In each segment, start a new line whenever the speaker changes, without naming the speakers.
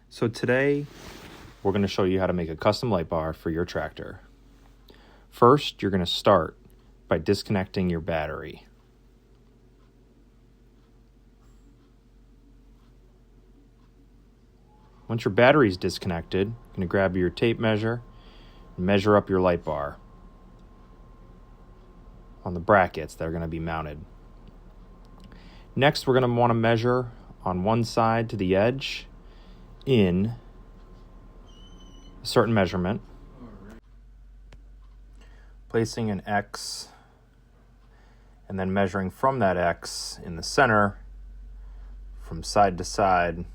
So today, we're going to show you how to make a custom light bar for your tractor. First, you're going to start by disconnecting your battery. Once your battery is disconnected, you're going to grab your tape measure and measure up your light bar on the brackets that are going to be mounted. Next, we're going to want to measure on one side to the edge in a certain measurement, placing an X and then measuring from that X in the center from side to side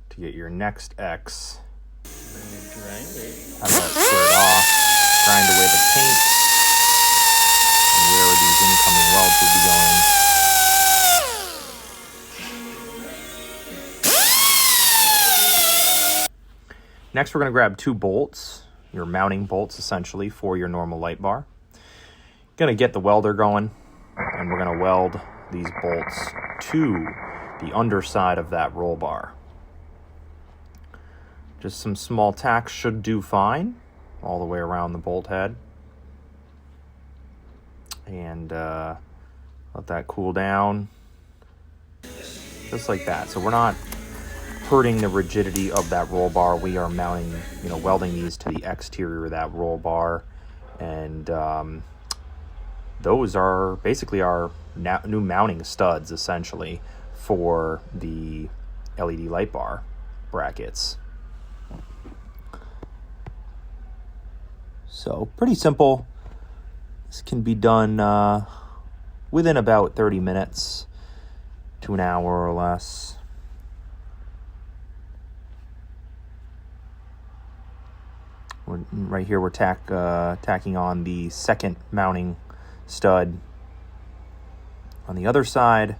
to get your next X. Have that squared off, grind away the paint, and where these incoming welds will be going. Next, we're going to grab 2 bolts, your mounting bolts essentially for your normal light bar. Going to get the welder going, and we're going to weld these bolts to the underside of that roll bar. Just some small tacks should do fine all the way around the bolt head. And let that cool down. Just like that. So we're not hurting the rigidity of that roll bar. We are mounting, welding these to the exterior of that roll bar. And those are basically our new mounting studs, essentially, for the LED light bar brackets. So pretty simple. This can be done within about 30 minutes to an hour or less. Right here we're tacking on the second mounting stud on the other side.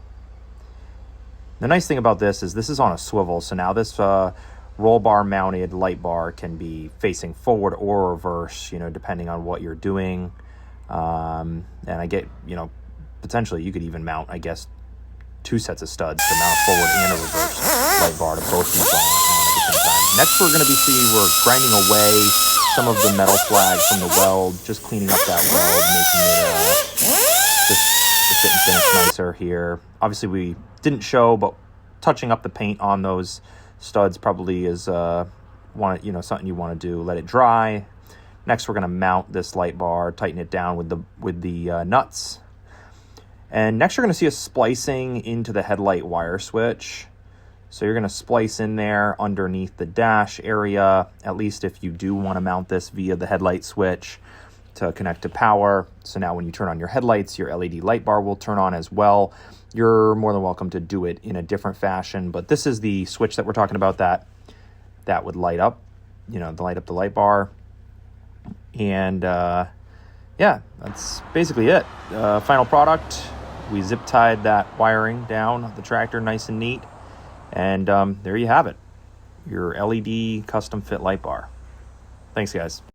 The nice thing about this is on a swivel, so now this roll bar mounted light bar can be facing forward or reverse, depending on what you're doing. And I get, potentially you could even mount, 2 sets of studs to mount a forward and a reverse light bar to both use on at the same time. Next, we're going to we're grinding away some of the metal slag from the weld, just cleaning up that weld, making it just to fit and finish nicer here. Obviously, we didn't show, but touching up the paint on those studs probably is something you want to do. Let it dry. Next, we're going to mount this light bar, tighten it down with the nuts. And next, you're going to see us splicing into the headlight wire switch. So you're going to splice in there underneath the dash area, at least if you do want to mount this via the headlight switch to connect to power. So now when you turn on your headlights, your LED light bar will turn on as well. You're more than welcome to do it in a different fashion, but this is the switch that we're talking about that would light up, light up the light bar. And yeah, that's basically it. Final product, we zip tied that wiring down the tractor nice and neat. And there you have it, your LED custom fit light bar. Thanks, guys.